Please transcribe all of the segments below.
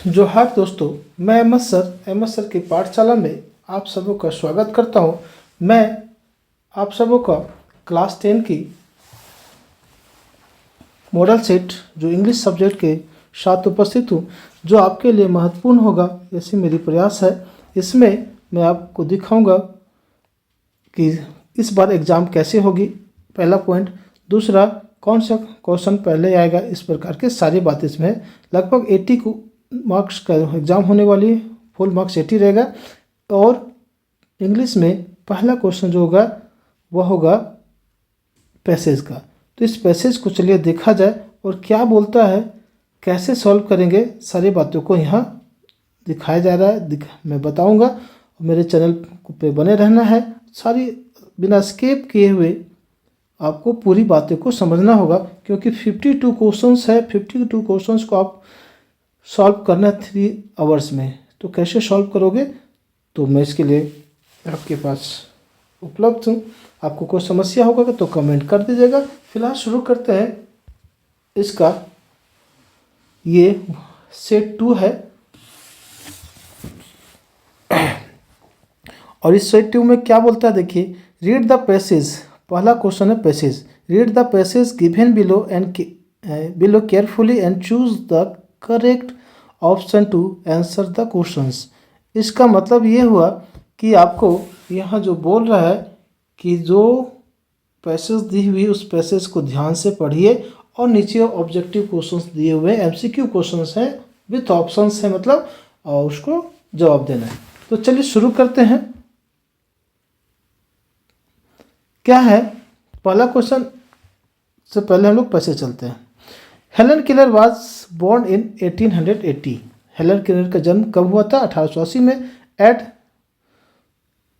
जोहार दोस्तों, मैं अहमद सर की पाठशाला में आप सबों का स्वागत करता हूं। मैं आप सबों का क्लास 10 की मॉडल सेट जो इंग्लिश सब्जेक्ट के साथ उपस्थित हूं, जो आपके लिए महत्वपूर्ण होगा, ऐसी मेरी प्रयास है। इसमें मैं आपको दिखाऊंगा कि इस बार एग्ज़ाम कैसे होगी, पहला पॉइंट। दूसरा, कौन सा क्वेश्चन पहले आएगा, इस प्रकार के सारी बातें इसमें है। लगभग 80 को मार्क्स का एग्ज़ाम होने वाली है, फुल मार्क्स 80 रहेगा। और इंग्लिश में पहला क्वेश्चन जो होगा वह होगा पैसेज का। तो इस पैसेज को चलिए देखा जाए और क्या बोलता है, कैसे सॉल्व करेंगे, सारी बातों को यहाँ दिखाया जा रहा है, मैं बताऊँगा। मेरे चैनल पे बने रहना है, सारी बिना स्किप किए हुए आपको पूरी बातें को समझना होगा, क्योंकि 52 क्वेश्चंस है। 52 क्वेश्चंस को आप सॉल्व करना है 3 आवर्स में। तो कैसे सॉल्व करोगे, तो मैं इसके लिए आपके पास उपलब्ध हूँ। आपको कोई समस्या होगा तो कमेंट कर दीजिएगा। फिलहाल शुरू करते हैं। इसका ये सेट 2 है और इस सेट 2 में क्या बोलता है, देखिए। रीड द पैसेज, पहला क्वेश्चन है passage. Read the passage given below and below carefully and choose the correct option to answer the questions. इसका मतलब ये हुआ कि आपको यहाँ जो बोल रहा है कि जो पैसेज दी हुई उस पैसेज को ध्यान से पढ़िए और नीचे ऑब्जेक्टिव क्वेश्चंस दिए हुए एमसीक्यू क्वेश्चंस हैं विथ ऑप्शंस है, मतलब और उसको जवाब देना है। तो चलिए शुरू करते हैं। क्या है पहला क्वेश्चन, से पहले हम लोग पैसेज चलते हैं। Helen Keller was born in 1880। Helen Keller का जन्म कब हुआ था? 1880 में। At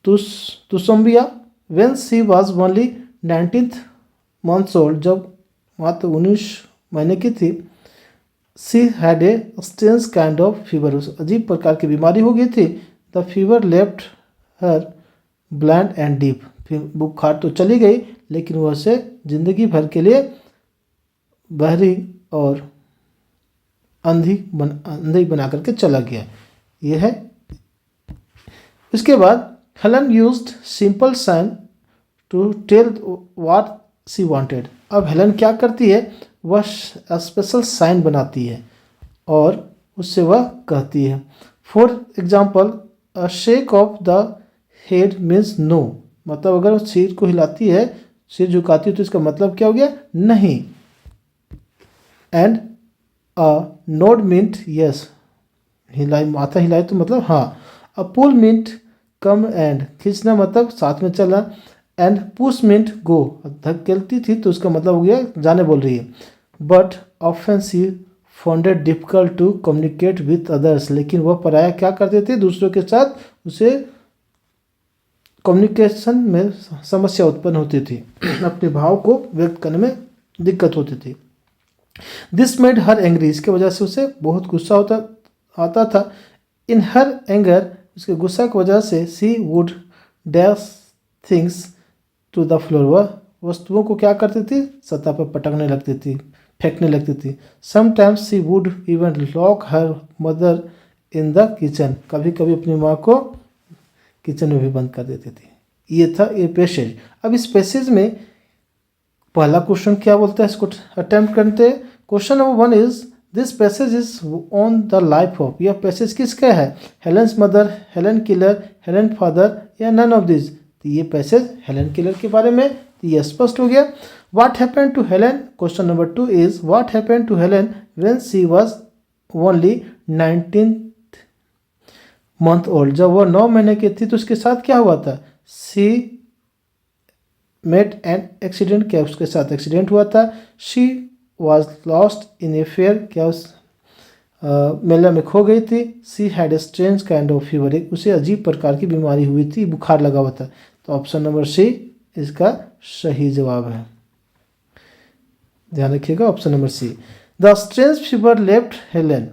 Tuscumbia when she was only 19 months old, जब मात्र 19 महीने की थी। She had a strange kind of fever, अजीब प्रकार की बीमारी हो गई थी। The fever left her blind and deaf, फिर बुखार तो चली गई लेकिन वह से जिंदगी भर के लिए बहरी और अंधी बना करके चला गया। यह है। इसके बाद Helen used simple sign to tell what she wanted. अब हेलन क्या करती है, वह स्पेशल साइन बनाती है और उससे वह कहती है। For example, a shake of the head means no, मतलब अगर सिर को हिलाती है, सिर झुकाती है, तो इसका मतलब क्या हो गया? नहीं। And a node meant yes, हिलाई, माथा हिलाई तो मतलब हाँ। अ पुल मीन्ट कम एंड, खींचना मतलब साथ में चलना। एंड पुश मीन्ट गो, धकेलती थी तो उसका मतलब हो गया जाने बोल रही है। But often she found it difficult to communicate with others, लेकिन वह पराया क्या करते थे, दूसरों के साथ उसे कम्युनिकेशन में समस्या उत्पन्न होती थी, अपने भाव को व्यक्त करने में दिक्कत होती थी। दिस मेड हर एंग्री, इसके वजह से उसे बहुत गुस्सा आता था। इन हर एंगर, उसके गुस्सा की वजह से she would dash things to the floor, वह वस्तुओं को क्या करती थी, सतह पर पटकने लगती थी, फेंकने लगती थी। Sometimes she would even lock her mother in the kitchen, कभी कभी अपनी माँ को किचन में भी बंद कर देती थी। ये था ये पैसेज। अब इस पैसेज में पहला क्वेश्चन क्या बोलता है, इसको अटेम्प्ट करते हैं। Question number 1 is this passage is on the life of, यह पैसेज किसका है? Helen's mother, Helen Keller, Helen father या नन ऑफ दिस। तो ये पैसेज हेलन किलर के बारे में, तो ये स्पष्ट हो गया। What happened to Helen, question number 2 is what happened to Helen when she was only 19 month old, जब वह 9 महीने की थी तो उसके साथ क्या हुआ था? सी मेट एन एक्सीडेंट, क्या उसके साथ एक्सीडेंट हुआ था? She was lost in a fair, क्या उस मेला में खो गई थी? She had a strange kind of fever, एक उसे अजीब प्रकार की बीमारी हुई थी, बुखार लगा हुआ था। तो ऑप्शन नंबर सी इसका सही जवाब है, ध्यान रखिएगा, option number C. The strange fever left Helen,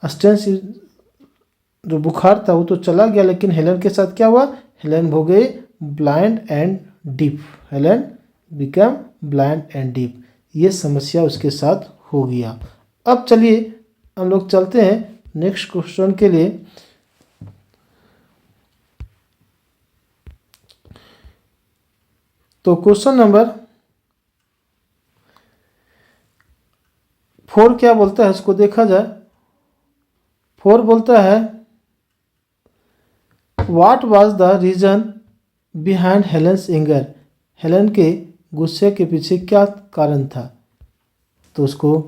strange जो बुखार था वो तो चला गया, लेकिन हेलन के साथ क्या हुआ? हेलन हो गई blind and deep, Helen become blind and deep, ये समस्या उसके साथ हो गया। अब चलिए हम लोग चलते हैं नेक्स्ट क्वेश्चन के लिए। तो क्वेश्चन नंबर 4 क्या बोलता है, इसको देखा जाए। 4 बोलता है what was the reason behind Helen's anger. Helen के गुस्से के पीछे क्या कारण था। तो उसको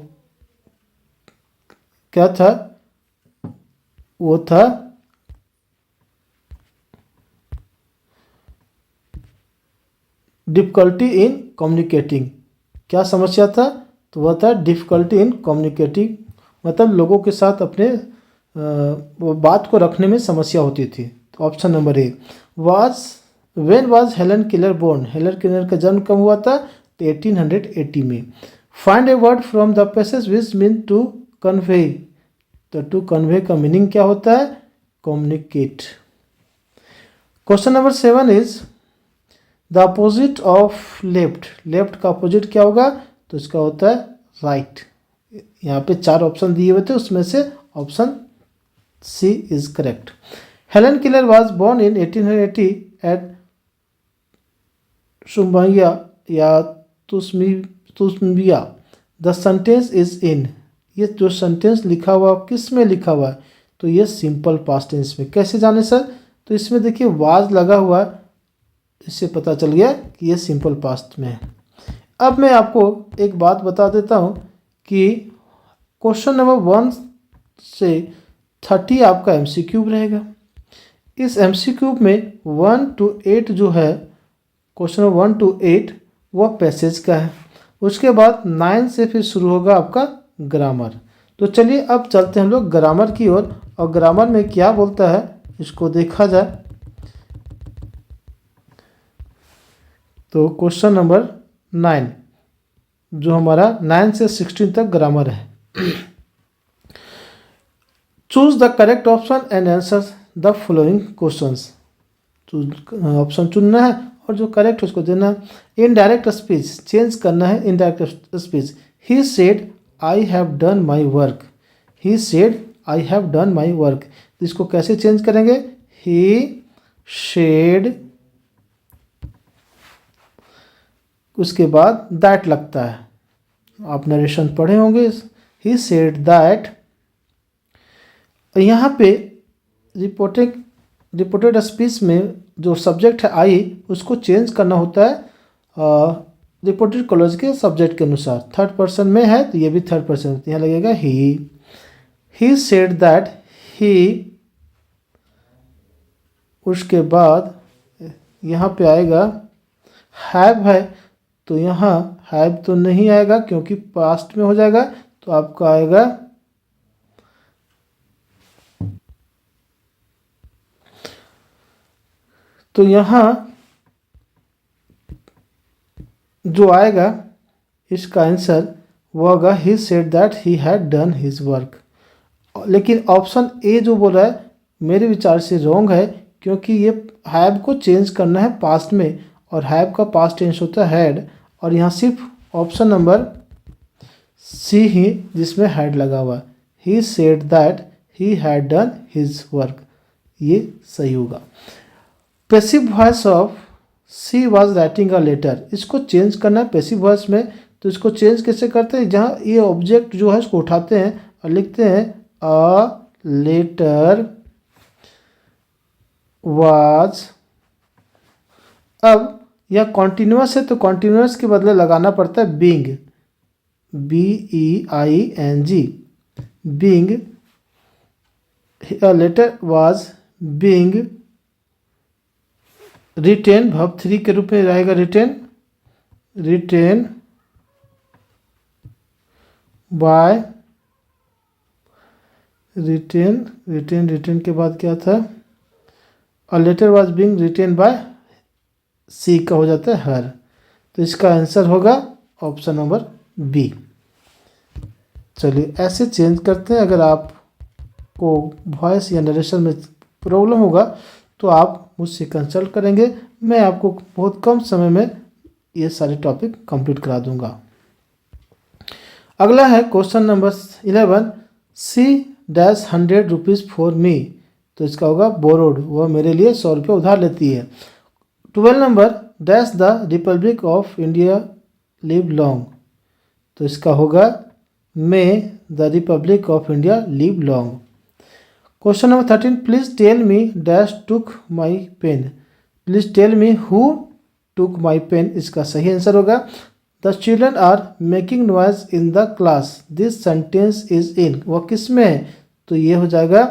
क्या था, वो था डिफ़िकल्टी इन कम्युनिकेटिंग। क्या समस्या था, तो वह था डिफ़िकल्टी इन कम्युनिकेटिंग, मतलब लोगों के साथ अपने वो बात को रखने में समस्या होती थी। तो option number A when was Helen Keller born. Helen Keller का जन्म कब हुआ था, तो 1880 में। Find a word from the passage which mean to convey. तो टू कन्वे का मीनिंग क्या होता है, communicate. Question number 7 is the opposite of left. Left का अपोजिट क्या होगा, तो इसका होता है राइट। यहाँ पे 4 ऑप्शन दिए हुए थे, उसमें से option C is correct. Helen Keller was born in 1880 at Tuscumbia या Tuscumbia. The sentence is in. ये जो सेंटेंस लिखा हुआ किस में लिखा हुआ है, तो ये सिंपल पास्ट टेंस में। कैसे जाने सर, तो इसमें देखिए वाज लगा हुआ है, इससे पता चल गया कि ये सिंपल पास्ट में है। अब मैं आपको एक बात बता देता हूँ कि क्वेश्चन नंबर 1 से 30 आपका MCQ रहेगा। इस MCQ में 1 to 8 जो है, क्वेश्चन नंबर 1 to 8 वह पैसेज का है। उसके बाद 9 से फिर शुरू होगा आपका ग्रामर। तो चलिए अब चलते हैं हम लोग ग्रामर की ओर, और ग्रामर में क्या बोलता है इसको देखा जाए। तो क्वेश्चन नंबर 9 जो हमारा 9 से 16 तक ग्रामर है। Choose the correct option and answer the following questions. Option चुनना है और जो करेक्ट है उसको देना है। इनडायरेक्ट स्पीच चेंज करना है। Indirect speech, he said I have done my work. He said I have done my work. इसको कैसे चेंज करेंगे, ही सेड, उसके बाद दैट लगता है, आप नरेशन पढ़े होंगे। ही सेड दैट। यहाँ पे रिपोर्टेड स्पीच में जो सब्जेक्ट है आई, उसको चेंज करना होता है रिपोर्टेड क्लॉज के सब्जेक्ट के अनुसार। थर्ड पर्सन में है तो ये भी थर्ड पर्सन, यहाँ लगेगा ही सेड दैट ही। उसके बाद यहाँ पे आएगा हैव है, तो यहाँ हैव तो नहीं आएगा क्योंकि पास्ट में हो जाएगा, तो आपका आएगा तो यहाँ जो आएगा इसका आंसर वो होगा ही said that he had done his work. लेकिन ऑप्शन ए जो बोल रहा है मेरे विचार से रॉन्ग है, क्योंकि ये हैव को चेंज करना है पास्ट में, और हैव का पास्ट टेंस होता है हैड, और यहाँ सिर्फ ऑप्शन नंबर सी ही जिसमें हैड लगा हुआ है। He said that he had done his work, ये सही होगा। Passive voice of she was writing a letter, इसको चेंज करना है पैसिव वॉइस में। तो इसको चेंज कैसे करते हैं, जहाँ ये ऑब्जेक्ट जो है इसको उठाते हैं और लिखते हैं अ लेटर वाज। अब यह कॉन्टिन्यूस है तो कॉन्टिन्यूस के बदले लगाना पड़ता है being, BEING, being. A letter was being written, verb 3 के रूप में रहेगा रिटेन बाय, रिटेन के बाद क्या था, a letter was being written by C का हो जाता है हर। तो इसका आंसर होगा ऑप्शन नंबर बी। चलिए ऐसे चेंज करते हैं। अगर आपको वॉइस या नरेशन में प्रॉब्लम होगा तो आप मुझसे कंसल्ट करेंगे, मैं आपको बहुत कम समय में ये सारे टॉपिक कंप्लीट करा दूंगा। अगला है question number 11, she dash 100 rupees for me, तो इसका होगा बोरोड, वह मेरे लिए 100 रुपये उधार लेती है। 12 number, dash the Republic of India live long, तो इसका होगा may the Republic of India live long. Question number 13, please tell me dash took my pen, please tell me who took my pen, इसका सही answer होगा the children are making noise in the class, this sentence is in, वह किस में है, तो ये हो जाएगा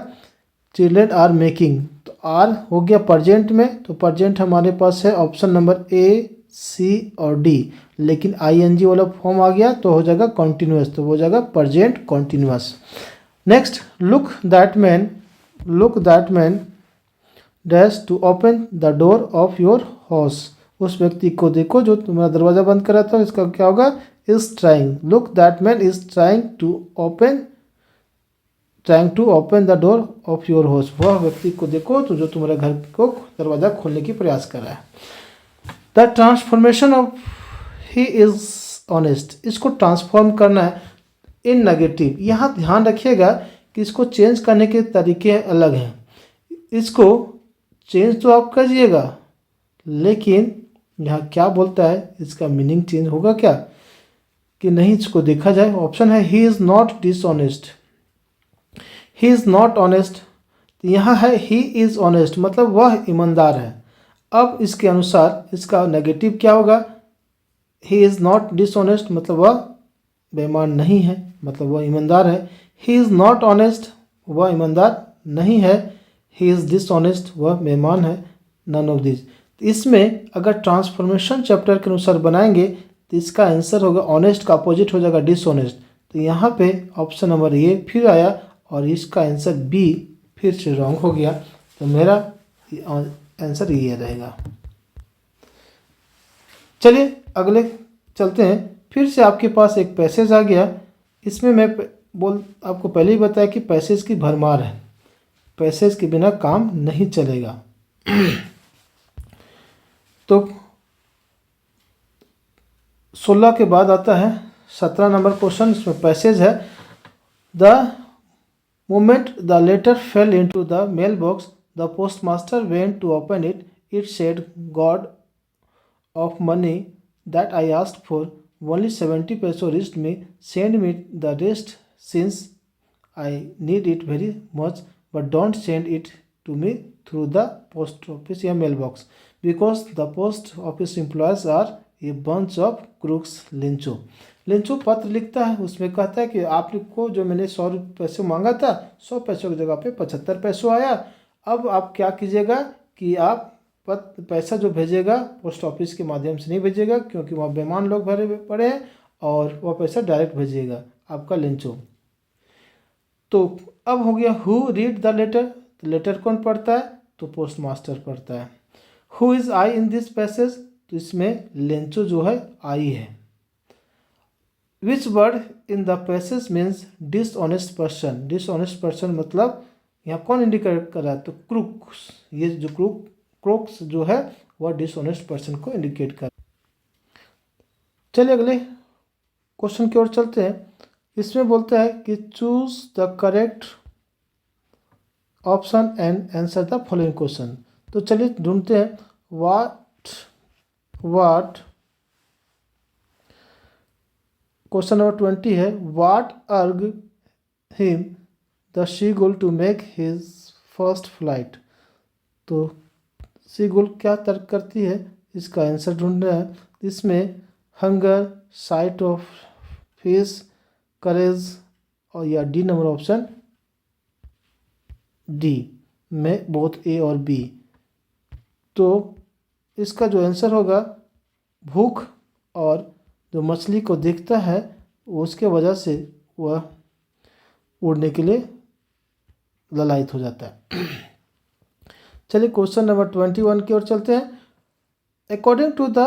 चिल्ड्रन आर मेकिंग, तो आर हो गया प्रजेंट में, तो प्रजेंट हमारे पास है ऑप्शन नंबर ए, सी और डी, लेकिन आईएनजी वाला फॉर्म आ गया तो हो जाएगा कॉन्टिन्यूस, तो हो जाएगा present continuous. Next, look that man dash to open the door of your house, उस व्यक्ति को देखो जो तुम्हारा दरवाज़ा बंद कर रहा था, इसका क्या होगा is trying, look that man is trying to open the door of your house, वह व्यक्ति को देखो तो जो तुम्हारे घर को दरवाज़ा खोलने की प्रयास कर रहा है। The transformation of he is honest, इसको ट्रांसफॉर्म करना है इन नेगेटिव, यहाँ ध्यान रखिएगा कि इसको चेंज करने के तरीके अलग हैं, इसको चेंज तो आप करिएगा लेकिन यहाँ क्या बोलता है इसका मीनिंग चेंज होगा क्या कि नहीं, इसको देखा जाए। ऑप्शन है he is not dishonest, he is not honest, तो यहाँ है ही इज़ ऑनेस्ट मतलब वह ईमानदार है। अब इसके अनुसार इसका नेगेटिव क्या होगा, ही इज़ नॉट डिसऑनेस्ट मतलब वह बेईमान नहीं है, मतलब वह ईमानदार है। ही इज़ नॉट ऑनेस्ट वह ईमानदार नहीं है, ही इज़ डिसऑनेस्ट वह बेईमान है, नन ऑफ दिस। इसमें अगर ट्रांसफॉर्मेशन चैप्टर के अनुसार बनाएंगे तो इसका आंसर होगा ऑनेस्ट का अपोजिट हो जाएगा डिसऑनेस्ट, तो यहाँ पे ऑप्शन नंबर ए फिर आया और इसका आंसर बी फिर से रॉन्ग हो गया, तो मेरा आंसर ये रहेगा। चलिए अगले चलते हैं, फिर से आपके पास एक पैसेज आ गया, इसमें मैं आपको पहले ही बताया कि पैसेज की भरमार है, पैसेज के बिना काम नहीं चलेगा। तो 16 के बाद आता है 17 नंबर क्वेश्चन, इसमें पैसेज है the moment the letter fell into the mail box the postmaster went to open it, it said God of money that I asked for, only 70 pesos reached me, send me the rest since I need it very much, but don't send it to me through the post office या mail box, because the post office employees are a bunch of crooks. लिंचो पत्र लिखता है, उसमें कहता है कि आपको जो मैंने 100 पैसे मांगा था 100 पैसों की जगह पे 75 पैसों आया, अब आप क्या कीजिएगा कि आप पैसा जो भेजेगा पोस्ट ऑफिस के माध्यम से नहीं भेजिएगा क्योंकि वहाँ बेईमान लोग भरे पड़े हैं, और वह पैसा डायरेक्ट भेजिएगा आपका लिंचो। तो अब हो गया हु रीड द लेटर, तो लेटर कौन पढ़ता है, तो पोस्ट मास्टर पढ़ता है। Who is I in this passage, तो इसमें लेंचो जो है आई है। Which word in the passage means dishonest person, dishonest person मतलब यहाँ कौन इंडिकेट कर रहा है, तो क्रूक्स, ये जो क्रूक्स जो है वह डिसऑनेस्ट पर्सन को इंडिकेट कर। चलिए अगले क्वेश्चन की ओर चलते हैं, इसमें बोलता है कि choose the correct option and answer the following question. तो चलिए ढूंढते हैं वाट क्वेश्चन नंबर 20 है, what urge him the seagull to make his first flight, तो सीगुल क्या तर्क करती है, इसका आंसर ढूंढना है। इसमें hunger, sight of fish, courage और या डी नंबर ऑप्शन डी में बोथ ए और बी, तो इसका जो आंसर होगा भूख और जो मछली को देखता है उसके वजह से वह उड़ने के लिए ललायित हो जाता है। चलिए क्वेश्चन नंबर 21 की ओर चलते हैं। According to the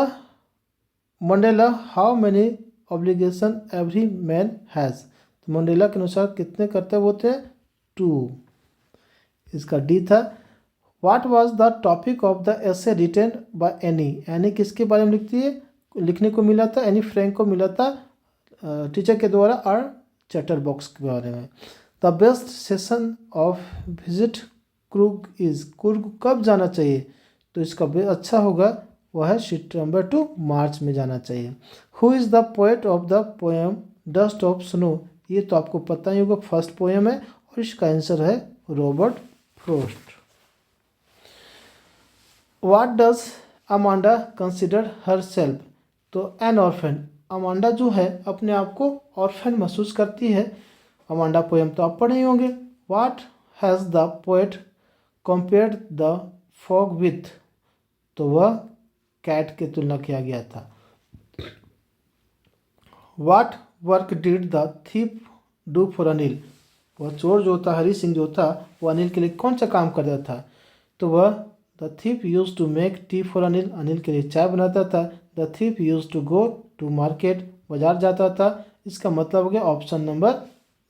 Mandela how many obligation every man has, तो मंडेला के अनुसार कितने कर्तव्य होते हैं, 2, इसका डी था। What was the topic of the essay written by Annie, Annie किसके बारे में लिखने को मिला था, एनी फ्रैंक को मिला था टीचर के द्वारा और चैटर बॉक्स के बारे में। The best session of visit Coorg is, Coorg कब जाना चाहिए? तो इसका अच्छा होगा वह है सितंबर टू मार्च में जाना चाहिए। Who is the poet of the poem dust of snow, ये तो आपको पता ही होगा, फर्स्ट पोएम है और इसका आंसर है Robert Frost. What does Amanda consider her self, तो एन ऑर्फन, अमांडा जो है अपने आप को ऑर्फन महसूस करती है। अमांडा पोएम तो आप पढ़े ही होंगे। What has the poet compared the fog with, तो वह कैट की तुलना किया गया था। What work did the thief do for Anil, वह चोर जो था हरी सिंह जो था वो अनिल के लिए कौन सा काम करता था? तो वह the thief use to make tea for Anil, Anil के लिए चाय बनाता था। The thief use to go to market, बाजार जाता था। इसका मतलब हो गया ऑप्शन नंबर,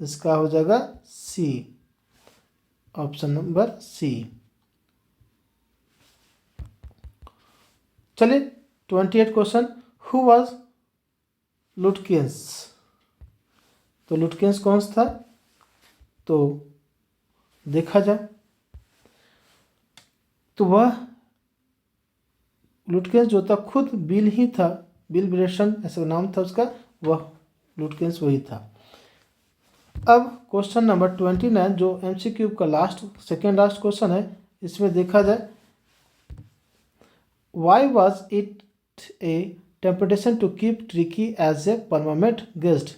इसका हो जाएगा सी, ऑप्शन नंबर सी। चलिए 28 क्वेश्चन, हु वाज लुटकेंस, तो लुटकेंस कौन सा था? तो देखा जाए तो वह लुटकेंस जो था खुद बिल ही था, बिल ब्रेशन ऐसा नाम था उसका, वह लुटकेंस वही था। अब क्वेश्चन नंबर 29 जो एमसीक्यू का सेकेंड लास्ट क्वेश्चन है, इसमें देखा जाए why was it a temptation to keep Tricky as a permanent guest,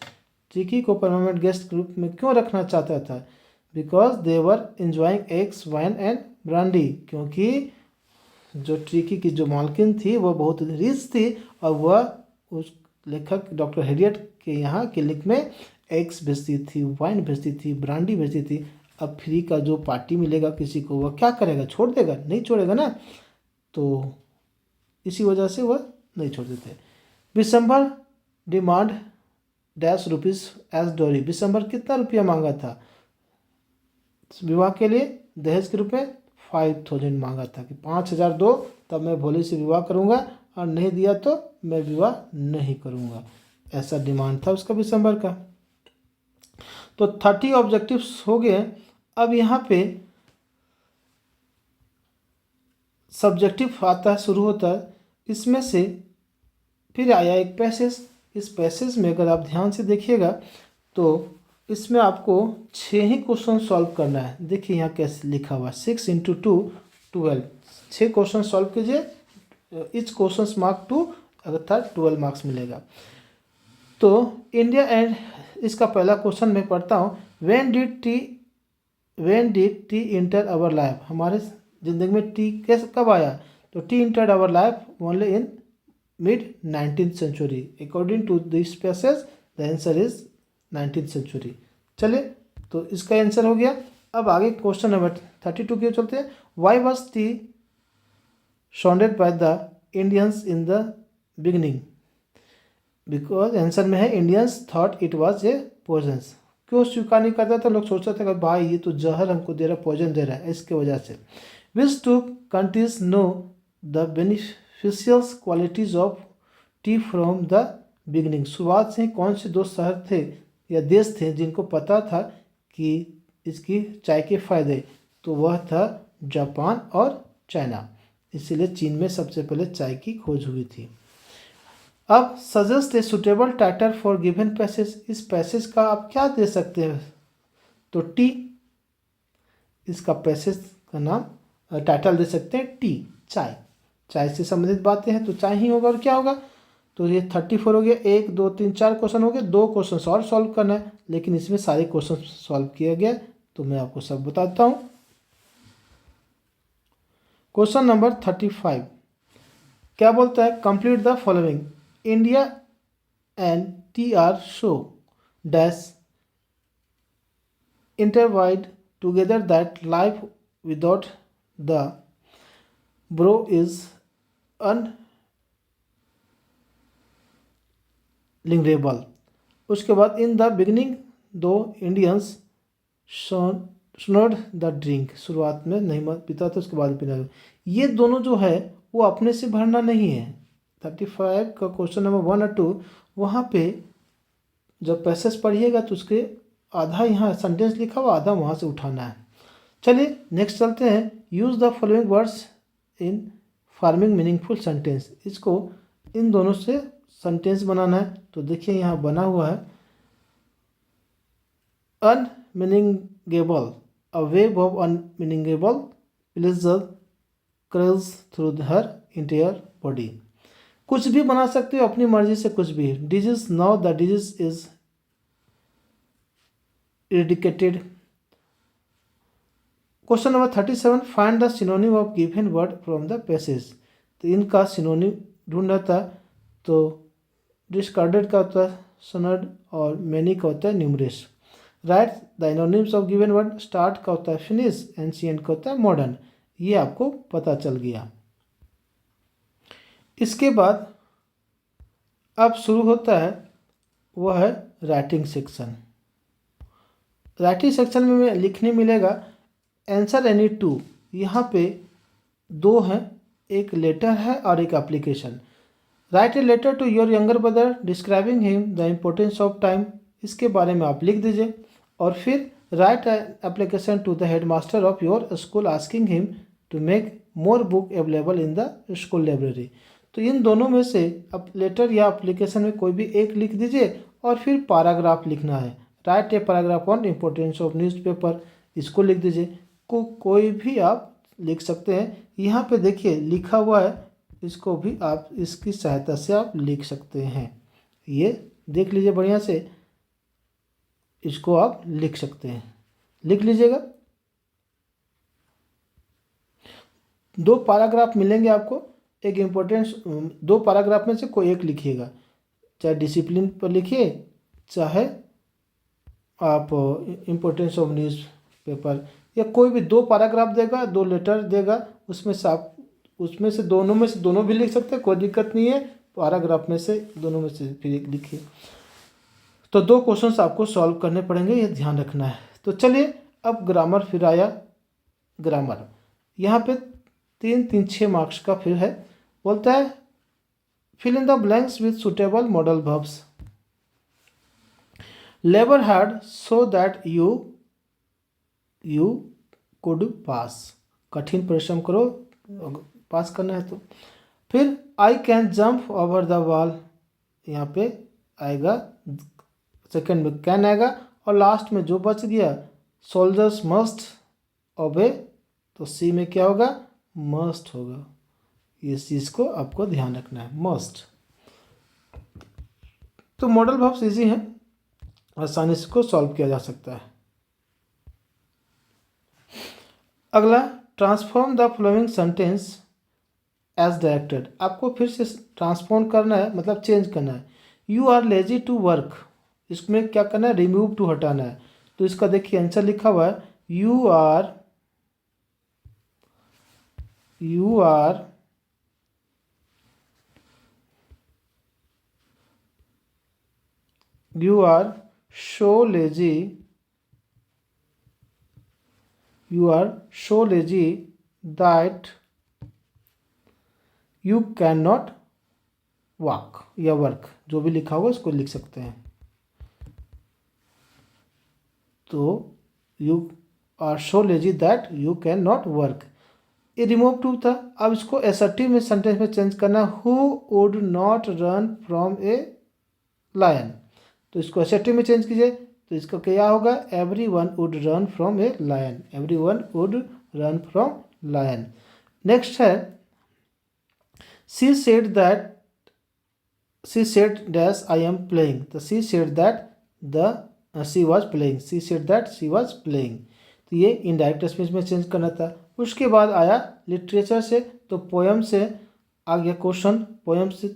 Tricky को परमानेंट गेस्ट के रूप में क्यों रखना चाहता था? Because they were enjoying eggs wine and brandy, क्योंकि जो ट्रिकी की जो मालकिन थी वह बहुत रिच थी और वह उस लेखक डॉक्टर हेरियट के यहाँ क्लिनिक में एग्स बेचती थी, वाइन बेचती थी, ब्रांडी बेचती थी। अब फ्री का जो पार्टी मिलेगा किसी को वह क्या करेगा, छोड़ देगा? नहीं छोड़ेगा ना, तो इसी वजह से वह नहीं छोड़ते थे। Vishambar demand dash rupees as dowry, Vishambar कितना रुपया मांगा था विवाह के लिए? दहेज के रूप में 5000 मांगा था कि 5000 दो तब मैं भोले से विवाह करूंगा, और नहीं दिया तो मैं विवाह नहीं करूंगा, ऐसा डिमांड था उसका विशंबर का। तो 30 ऑब्जेक्टिव्स हो गए। अब यहाँ पे सब्जेक्टिव आता है, शुरू होता है, इसमें से फिर आया एक पैसेज। इस पैसेज में अगर आप ध्यान से देखिएगा तो इसमें आपको 6 ही क्वेश्चन सॉल्व करना है। देखिए यहाँ कैसे लिखा हुआ है, 6 × 2 12, 6 क्वेश्चन सॉल्व कीजिए, इच क्वेश्चन मार्क 2, अर्थात 12 मार्क्स मिलेगा। तो इंडिया एंड, इसका पहला क्वेश्चन मैं पढ़ता हूँ, when did tea enter our life, हमारे ज़िंदगी में टी कैसे कब आया? तो tea enter our life only in mid 19th century, according to this passage the answer is 19th century। चलिए तो इसका आंसर हो गया। अब आगे क्वेश्चन नंबर 32 के चलते हैं। Why was tea sounded by the Indians in the beginning? Because answer में है Indians thought it was a poison, क्यों स्वीकार नहीं करता था? लोग सोचते थे कि भाई ये तो जहर हमको दे रहा है, पॉइजन दे रहा है, इसके वजह से। Which two countries know the beneficial qualities of tea from the beginning, शुरुआत से कौन से दो शहर थे या देश थे जिनको पता था कि इसकी चाय के फायदे? तो वह था जापान और चाइना, इसीलिए चीन में सबसे पहले चाय की खोज हुई थी। अब suggest a suitable title for given passage, इस पैसेज का आप क्या दे सकते हैं? तो टी, इसका पैसेज का नाम टाइटल दे सकते हैं टी, चाय, चाय से संबंधित बातें हैं तो चाय ही होगा, और क्या होगा? तो ये 34 हो गया, 1 2 3 4 क्वेश्चन हो गए, 2 क्वेश्चन और सॉल्व करना है, लेकिन इसमें सारे क्वेश्चन सॉल्व किया गया, तो मैं आपको सब बताता हूँ। क्वेश्चन नंबर 35 क्या बोलता है? Complete the following, India and tea are so dash intertwined together that life without the brew is unimaginable. उसके बाद in the beginning two Indians shunned the drink, शुरुआत में नहीं पीता था, उसके बाद पीना। ये दोनों जो है वो अपने से भरना नहीं है। 35 का क्वेश्चन नंबर 1 और 2, वहाँ पे जब पैसेज पढ़िएगा तो उसके आधा यहाँ सेंटेंस लिखा हुआ, आधा वहाँ से उठाना है। चलिए नेक्स्ट चलते हैं। Use the following words in farming meaningful sentence. इसको इन दोनों से सेंटेंस बनाना है। तो देखिए यहाँ बना हुआ है unimaginable, a wave of unimaginable pleasure crawls through her entire body. कुछ भी बना सकते हो अपनी मर्जी से, कुछ भी। Disease, now the disease is eradicated। Question number 37, find the synonym of given word from the passage. तो इनका सिनोनिम ढूंढना था। तो डिस्कार्डेड का होता है सनड और मैनी का होता है numerous. Right the anonymous of given word, start का होता है फिनिश, एंशिएंट का होता है मॉडर्न। ये आपको पता चल गया। इसके बाद अब शुरू होता है वह है राइटिंग सेक्शन। राइटिंग सेक्शन में लिखने मिलेगा आंसर एनी टू। यहाँ पे दो हैं, एक लेटर है और एक application. Write a letter to your younger brother describing him the importance of time. इसके बारे में आप लिख दीजिए। और फिर write application to the headmaster of your school asking him to make more book available in the school library. तो इन दोनों में से अब लेटर या एप्लीकेशन में कोई भी एक लिख दीजिए और फिर पैराग्राफ लिखना है। Right a paragraph on importance of newspaper, इसको लिख दीजिए। कोई भी आप लिख सकते हैं। यहाँ पे देखिए लिखा हुआ है, इसको भी आप इसकी सहायता से आप लिख सकते हैं। ये देख लीजिए बढ़िया से, इसको आप लिख सकते हैं। लिख लीजिएगा। दो पैराग्राफ मिलेंगे आपको, एक इम्पोर्टेंस, दो पैराग्राफ में से कोई एक लिखिएगा। चाहे डिसिप्लिन पर लिखिए, चाहे आप इम्पोर्टेंस ऑफ न्यूज़ पेपर, या कोई भी दो पैराग्राफ देगा, दो लेटर देगा, उसमें से आप उसमें से दोनों भी लिख सकते हैं, कोई दिक्कत नहीं है। पैराग्राफ में से दोनों में से फिर एक लिखिए। तो दो क्वेश्चंस आपको सॉल्व करने पड़ेंगे, ये ध्यान रखना है। तो चलिए अब ग्रामर फिर आया। ग्रामर यहाँ पे 3 मार्क्स का फिर है। बोलता है fill in the blanks with suitable modal verbs. Labour hard so that you could pass. कठिन परिश्रम करो, पास करना है। तो फिर I can jump over the wall, यहाँ पे आएगा, सेकंड में कैन आएगा, और लास्ट में जो बच गया सोल्जर्स मस्ट ओबे, तो सी में क्या होगा, मस्ट होगा। इस चीज़ को आपको ध्यान रखना है, मस्ट। तो मॉडल वर्ब्स इजी हैं, आसानी से को सॉल्व किया जा सकता है। अगला, transform the following sentence as directed. आपको फिर से ट्रांसफॉर्म करना है, मतलब चेंज करना है। You are lazy to work, इसमें क्या करना है, रिमूव टू हटाना है। तो इसका देखिए आंसर लिखा हुआ है you are so lazy, you are so lazy that you cannot walk या वर्क, जो भी लिखा हुआ इसको लिख सकते हैं। तो you are so lazy that you cannot work, ये रिमूव टू था। अब इसको एसर्टिव में सेंटेंस में चेंज करना, who would not run from a lion। तो इसको एसर्टिव में चेंज कीजिए, तो इसका क्या होगा, everyone would run from a lion, everyone would run from lion. Next है she said dash I am playing. तो she said that she was playing, she said that she was playing. तो ये indirect speech में change करना था। उसके बाद आया लिटरेचर से, तो पोएम से आ गया क्वेश्चन। पोएम से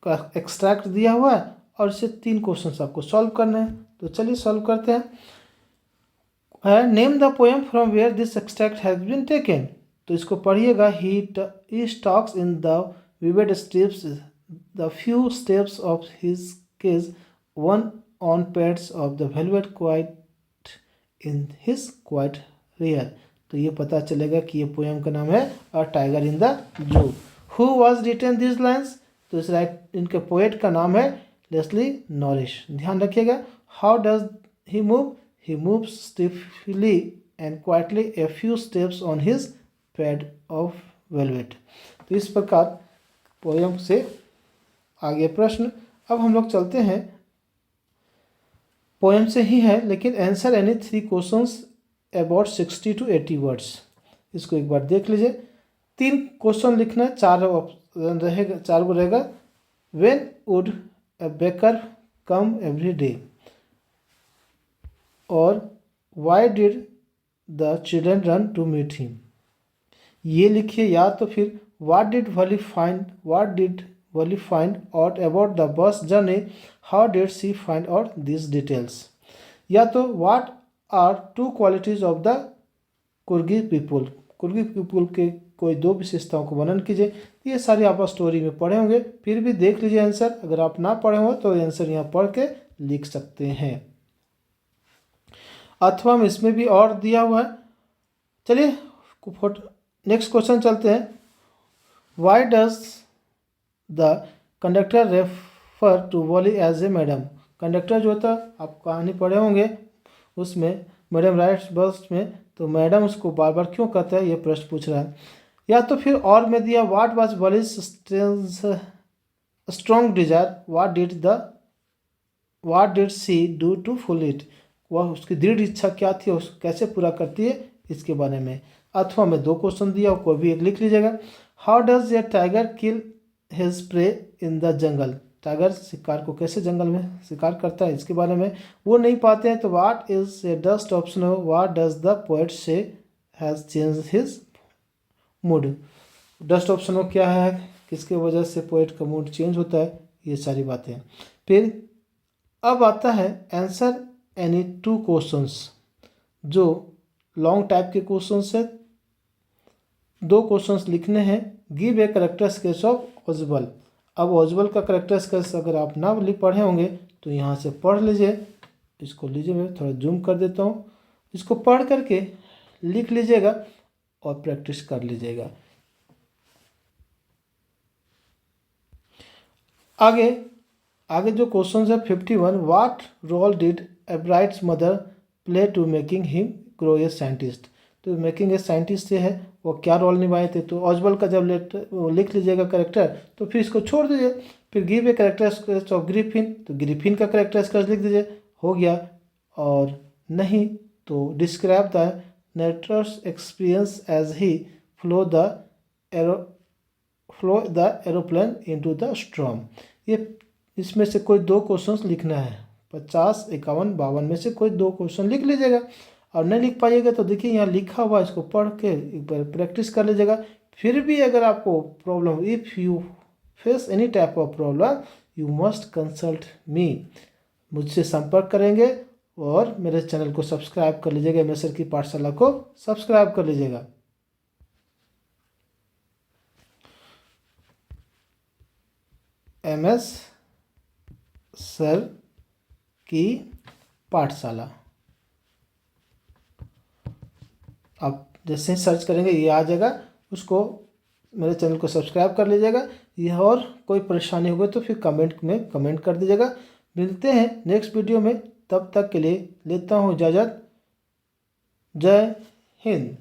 का एक्सट्रैक्ट दिया हुआ है और इससे 3 क्वेश्चन आपको सॉल्व करने हैं। तो चलिए सॉल्व करते हैं। Name the poem from where this extract has been taken. तो इसको पढ़िएगा। He talks in the vivid steps, the few steps of his cage, one on pads of the velvet quiet in his quiet rare. तो ये पता चलेगा कि ये poem का नाम है a tiger in the zoo. Who was written this lines. तो इनके पोएट का नाम है लेस्ली नॉरिश। ध्यान रखिएगा। How does he moved stiffly and quietly a few steps on his pad of velvet। तो इस प्रकार पोयम से आगे प्रश्न। अब हम लोग चलते हैं, पोएम से ही है लेकिन answer any 3 questions about 60 to 80 words. इसको एक बार देख लीजिए। 3 क्वेश्चन लिखना है, 4 रहेगा, 4 को रहेगा। When would a baker come every day, और why did the children run to meet him. ये लिखिए, या तो फिर what did Valli find out about the bus journey, how did she find out this details. या तो what are 2 qualities of the Coorgi people, Coorgi people के कोई 2 विशेषताओं को वर्णन कीजिए। ये सारी आप स्टोरी में पढ़े होंगे, फिर भी देख लीजिए आंसर। अगर आप ना पढ़े हो तो आंसर यहाँ पढ़ के लिख सकते हैं, अथवा में इसमें भी और दिया हुआ है। चलिए नेक्स्ट क्वेश्चन चलते हैं। Why does the conductor refer to Valli as a madam. Conductor जो होता है, आप कहानी पढ़े होंगे, उसमें मैडम राइट्स बस में, तो मैडम उसको बार बार क्यों कहता है, ये प्रश्न पूछ रहा है। या तो फिर और में दिया what was Valli's strong desire, what did she do to fulfil it. वह उसकी दृढ़ इच्छा क्या थी, उसको कैसे पूरा करती है, इसके बारे में। अथवा में 2 क्वेश्चन दिया, कोई भी एक लिख लीजिएगा। How does a tiger kill his prey in the jungle. Tiger शिकार को कैसे जंगल में शिकार करता है, इसके बारे में। वो नहीं पाते हैं तो what is a dust option हो, व्हाट डज द पोएट से has change his mood. Dust option हो क्या है, किसके वजह से पोएट का मूड चेंज होता है, ये सारी बातें। फिर अब आता है आंसर एनी 2 क्वेश्चंस, जो लॉन्ग टाइप के क्वेश्चंस है। 2 क्वेश्चंस लिखने हैं। Give a character sketch of Ausable. अब ओजबल का करेक्टर स्केच अगर आप ना पढ़े होंगे तो यहाँ से पढ़ लीजिए। इसको लीजिए, मैं थोड़ा जूम कर देता हूँ। इसको पढ़ करके लिख लीजिएगा और प्रैक्टिस कर लीजिएगा। आगे जो क्वेश्चन है 51, what role did Ebright's mother play to making him grow a scientist. तो मेकिंग ए साइंटिस्ट से है, वो क्या रोल निभाए थे। तो ओजबल का जब लिख लीजिएगा करेक्टर, तो फिर इसको छोड़ दीजिए। फिर give a character sketch of Griffin, तो ग्रिफिन का करेक्टर स्केच लिख दीजिए, हो गया। और नहीं तो describe the narrator's experience as he flew the aeroplane into the storm. ये इसमें से कोई 2 क्वेश्चंस लिखना है। 50, 51, 52 में से कोई 2 क्वेश्चन लिख लीजिएगा। और नहीं लिख पाइएगा तो देखिए यहाँ लिखा हुआ, इसको पढ़ के एक बार प्रैक्टिस कर लीजिएगा। फिर भी अगर आपको problem, if you face any type of problem, you must consult me. मुझसे संपर्क करेंगे और मेरे चैनल को सब्सक्राइब कर लीजिएगा। एमएस सर की पाठशाला को सब्सक्राइब कर लीजिएगा। एमएस सर की पाठशाला, आप जैसे ही सर्च करेंगे ये आ जाएगा। उसको मेरे चैनल को सब्सक्राइब कर लीजिएगा। यह और कोई परेशानी होगी तो फिर कमेंट में कमेंट कर दीजिएगा। मिलते हैं नेक्स्ट वीडियो में, तब तक के लिए लेता हूँ इजाज़त। जय हिंद।